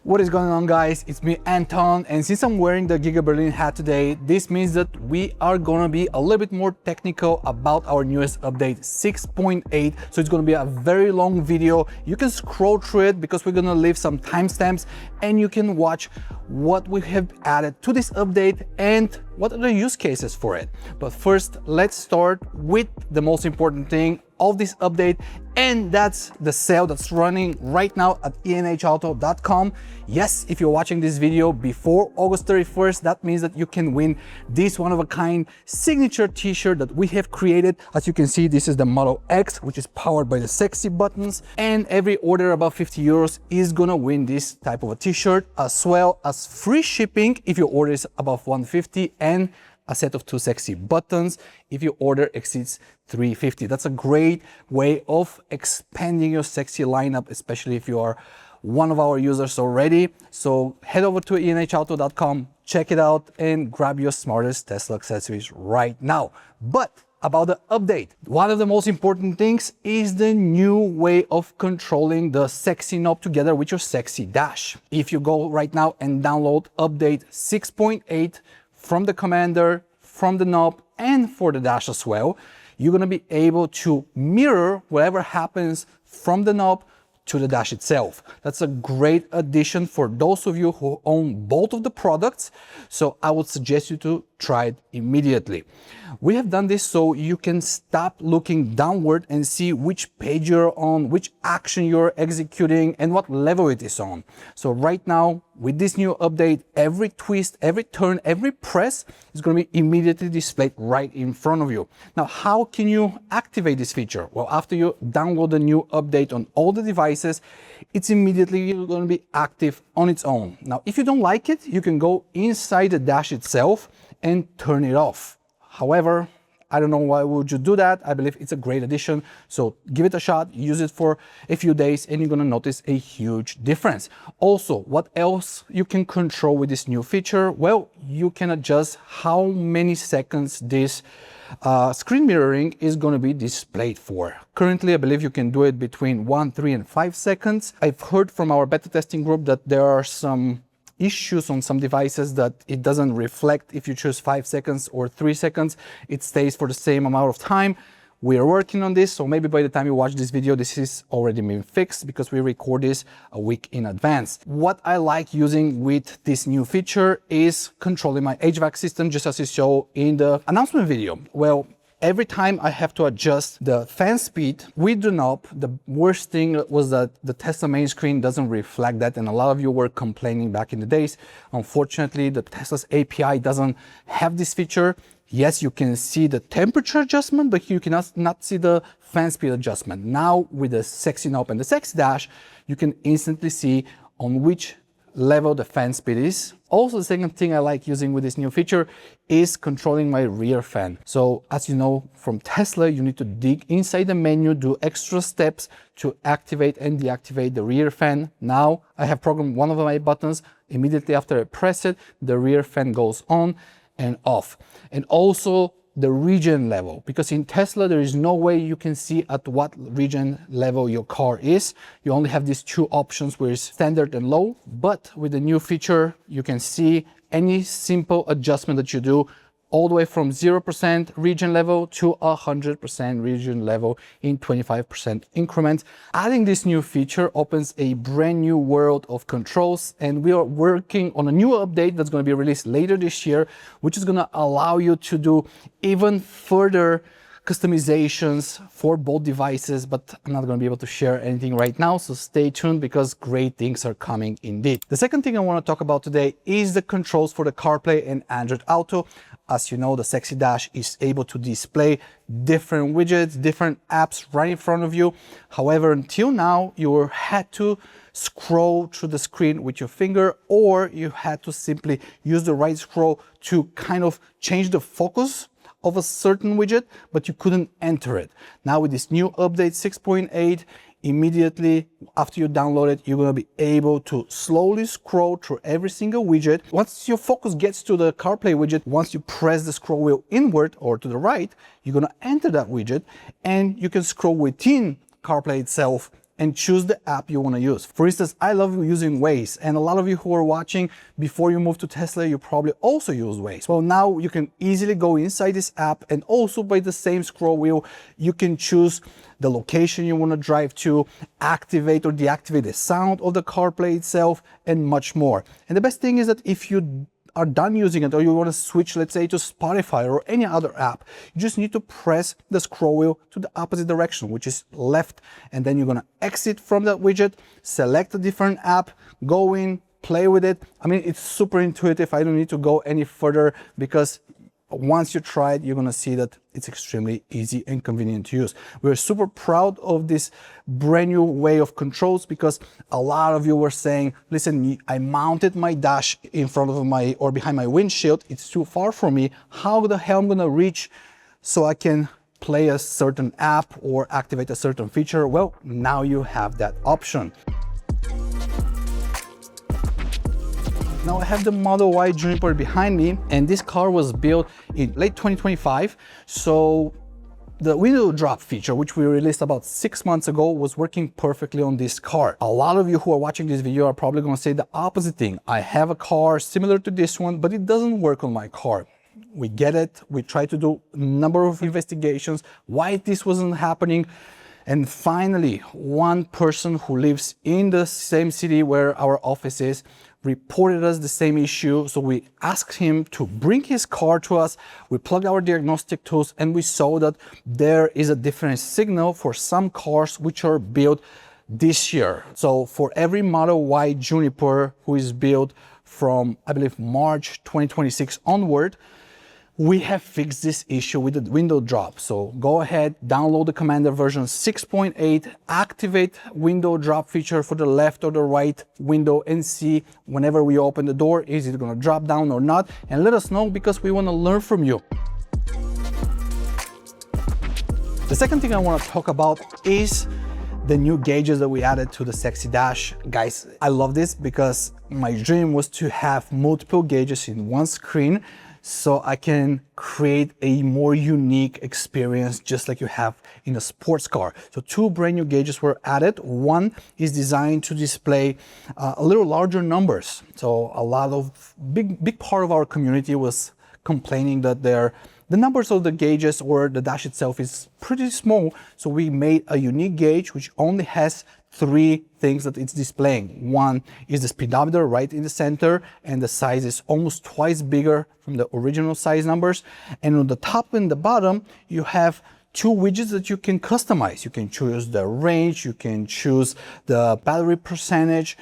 What is going on, guys? It's me, Anton, and since I'm wearing the Giga Berlin hat today, this means that we are gonna be a little bit more technical about our newest update 6.8. So it's gonna be a very long video. You can scroll through it because we're gonna leave some timestamps and you can watch what we have added to this update and what are the use cases for it. But first, let's start with the most important thing of this update, and that's the sale that's running right now at enhauto.com. Yes, if you're watching this video before August 31st, that means that you can win this one-of-a-kind signature t-shirt that we have created. As you can see, this is the Model X, which is powered by the sexy buttons, and every order above 50 euros is gonna win this type of a t-shirt, as well as free shipping if your order is above 150 and a set of 2 sexy buttons if your order exceeds 350. That's a great way of expanding your sexy lineup, especially if you are one of our users already. So head over to enhauto.com, check it out, and grab your smartest Tesla accessories right now. But about the update, one of the most important things is the new way of controlling the sexy knob together with your sexy dash. If you go right now and download update 6.8 from the commander, from the knob, and for the dash as well, you're gonna be able to mirror whatever happens from the knob to the dash itself. That's a great addition for those of you who own both of the products, so I would suggest you to try it immediately. We have done this so you can stop looking downward and see which page you're on, which action you're executing, and what level it is on. So right now, with this new update, every twist, every turn, every press is going to be immediately displayed right in front of you. Now, how can you activate this feature? Well, after you download the new update on all the devices, it's immediately going to be active on its own. Now, if you don't like it, you can go inside the dash itself and turn it off. However, I don't know why would you do that. I believe it's a great addition. So give it a shot, use it for a few days, and you're gonna notice a huge difference. Also, what else you can control with this new feature? Well, you can adjust how many seconds this screen mirroring is gonna be displayed for. Currently, I believe you can do it between 1, 3, and 5 seconds. I've heard from our beta testing group that there are some issues on some devices that it doesn't reflect if you choose 5 seconds or 3 seconds. It stays for the same amount of time. We are working on this, so maybe by the time you watch this video, this is already been fixed because we record this a week in advance. What I like using with this new feature is controlling my HVAC system, just as you saw in the announcement video. Well, every time I have to adjust the fan speed with the knob, the worst thing was that the Tesla main screen doesn't reflect that, and a lot of you were complaining back in the days. Unfortunately, the Tesla's API doesn't have this feature. Yes, you can see the temperature adjustment, but you cannot not see the fan speed adjustment. Now, with the sexy knob and the sexy dash, you can instantly see on which level the fan speed is. Also, the second thing I like using with this new feature is controlling my rear fan. So as you know from Tesla, you need to dig inside the menu, do extra steps to activate and deactivate the rear fan. Now I have programmed one of my buttons. Immediately after I press it, the rear fan goes on and off. And also the region level, because in Tesla there is no way you can see at what region level your car is. You only have these 2 options, where it's standard and low. But with the new feature, you can see any simple adjustment that you do, all the way from 0% region level to 100% region level in 25% increments. Adding this new feature opens a brand new world of controls, and we are working on a new update that's going to be released later this year, which is going to allow you to do even further customizations for both devices, but I'm not going to be able to share anything right now, so stay tuned because great things are coming indeed. The second thing I want to talk about today is the controls for the CarPlay and Android Auto. As you know, the Sexy Dash is able to display different widgets, different apps right in front of you. However, until now, you had to scroll through the screen with your finger, or you had to simply use the right scroll to kind of change the focus of a certain widget, but you couldn't enter it. Now with this new update 6.8, immediately after you download it, you're going to be able to slowly scroll through every single widget. Once your focus gets to the CarPlay widget, once you press the scroll wheel inward or to the right, you're going to enter that widget, and you can scroll within CarPlay itself and choose the app you want to use. For instance, I love using Waze, and a lot of you who are watching, before you move to Tesla, you probably also use Waze. Well, now you can easily go inside this app, and also by the same scroll wheel, you can choose the location you want to drive to, activate or deactivate the sound of the CarPlay itself, and much more. And the best thing is that if you are done using it, or you want to switch, let's say, to Spotify or any other app, you just need to press the scroll wheel to the opposite direction, which is left, and then you're going to exit from that widget, select a different app, go in, play with it. I mean, it's super intuitive. I don't need to go any further, because once you try it, you're going to see that it's extremely easy and convenient to use. We're super proud of this brand new way of controls, because a lot of you were saying, listen, I mounted my dash in front of my or behind my windshield. It's too far from me. How the hell am I going to reach so I can play a certain app or activate a certain feature? Well, now you have that option. Now I have the Model Y Juniper behind me, and this car was built in late 2025. So the window drop feature, which we released about 6 months ago, was working perfectly on this car. A lot of you who are watching this video are probably going to say the opposite thing. I have a car similar to this one, but it doesn't work on my car. We get it. We try to do a number of investigations why this wasn't happening. And finally, one person who lives in the same city where our office is reported us the same issue. So we asked him to bring his car to us. We plugged our diagnostic tools, and we saw that there is a different signal for some cars which are built this year. So for every Model Y Juniper who is built from, I believe, March 2026 onward, we have fixed this issue with the window drop. So go ahead, download the Commander version 6.8, activate window drop feature for the left or the right window, and see whenever we open the door, is it gonna drop down or not? And let us know, because we wanna learn from you. The second thing I wanna talk about is the new gauges that we added to the Sexy Dash. Guys, I love this because my dream was to have multiple gauges in one screen, so I can create a more unique experience, just like you have in a sports car. So 2 brand new gauges were added. One is designed to display a little larger numbers. So a lot of big part of our community was complaining that the numbers of the gauges or the dash itself is pretty small. So we made a unique gauge which only has 3 things that it's displaying. One is the speedometer right in the center, and the size is almost twice bigger from the original size numbers. And on the top and the bottom, you have 2 widgets that you can customize. You can choose the range, you can choose the battery percentage.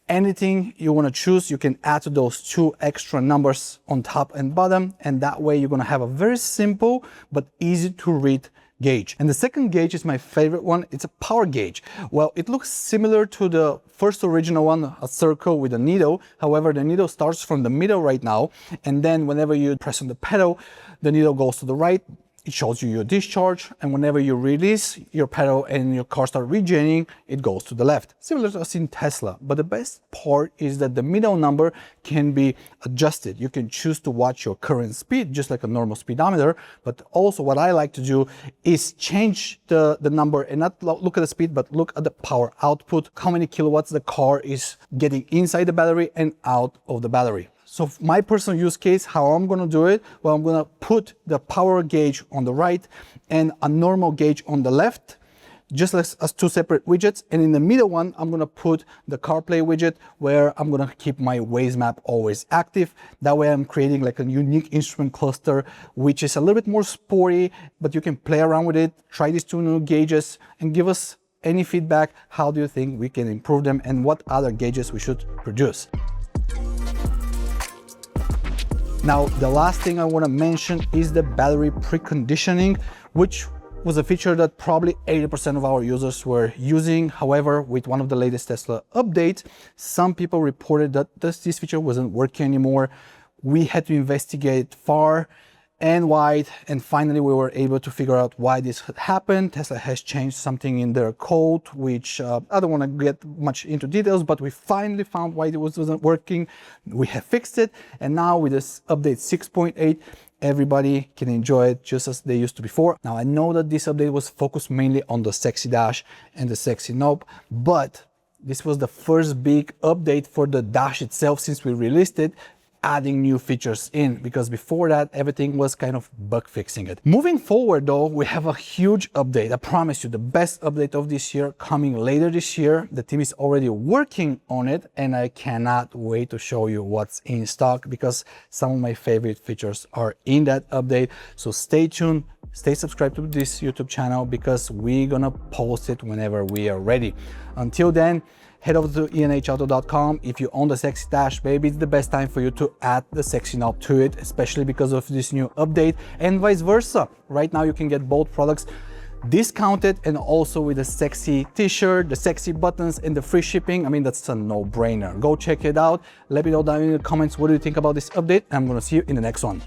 Anything you want to choose, you can add to those 2 extra numbers on top and bottom, and that way you're going to have a very simple but easy to read gauge. And the second gauge is my favorite one. It's a power gauge. Well, it looks similar to the first original one, a circle with a needle. However, the needle starts from the middle right now, and then whenever you press on the pedal, the needle goes to the right. It shows you your discharge, and whenever you release your pedal and your car starts regenerating, it goes to the left, similar to us in Tesla. But the best part is that the middle number can be adjusted. You can choose to watch your current speed, just like a normal speedometer, but also what I like to do is change the number and not look at the speed, but look at the power output, how many kilowatts the car is getting inside the battery and out of the battery. So my personal use case, how I'm gonna do it, well, I'm gonna put the power gauge on the right and a normal gauge on the left, just as 2 separate widgets. And in the middle one, I'm gonna put the CarPlay widget, where I'm gonna keep my Waze map always active. That way I'm creating like a unique instrument cluster, which is a little bit more sporty, but you can play around with it, try these 2 new gauges, and give us any feedback. How do you think we can improve them, and what other gauges we should produce? Now, the last thing I want to mention is the battery preconditioning, which was a feature that probably 80% of our users were using. However, with one of the latest Tesla updates, some people reported that this feature wasn't working anymore. We had to investigate far and wide, and finally we were able to figure out why this had happened. Tesla has changed something in their code, which I don't want to get much into details, but we finally found why it wasn't working. We have fixed it, and now with this update 6.8, everybody can enjoy it just as they used to before. Now I know that this update was focused mainly on the sexy dash and the sexy knob, but this was the first big update for the dash itself since we released it, adding new features in, because before that everything was kind of bug fixing it. Moving forward though, we have a huge update. I promise you, the best update of this year coming later this year. The team is already working on it and I cannot wait to show you what's in stock, because some of my favorite features are in that update. So stay tuned, stay subscribed to this YouTube channel, because we're gonna post it whenever we are ready. Until then, head over to enhauto.com. If you own the sexy dash, baby, it's the best time for you to add the sexy knob to it, especially because of this new update, and vice versa. Right now you can get both products discounted and also with a sexy t-shirt, the sexy buttons, and the free shipping. I mean, that's a no-brainer. Go check it out. Let me know down in the comments what do you think about this update. I'm gonna see you in the next one.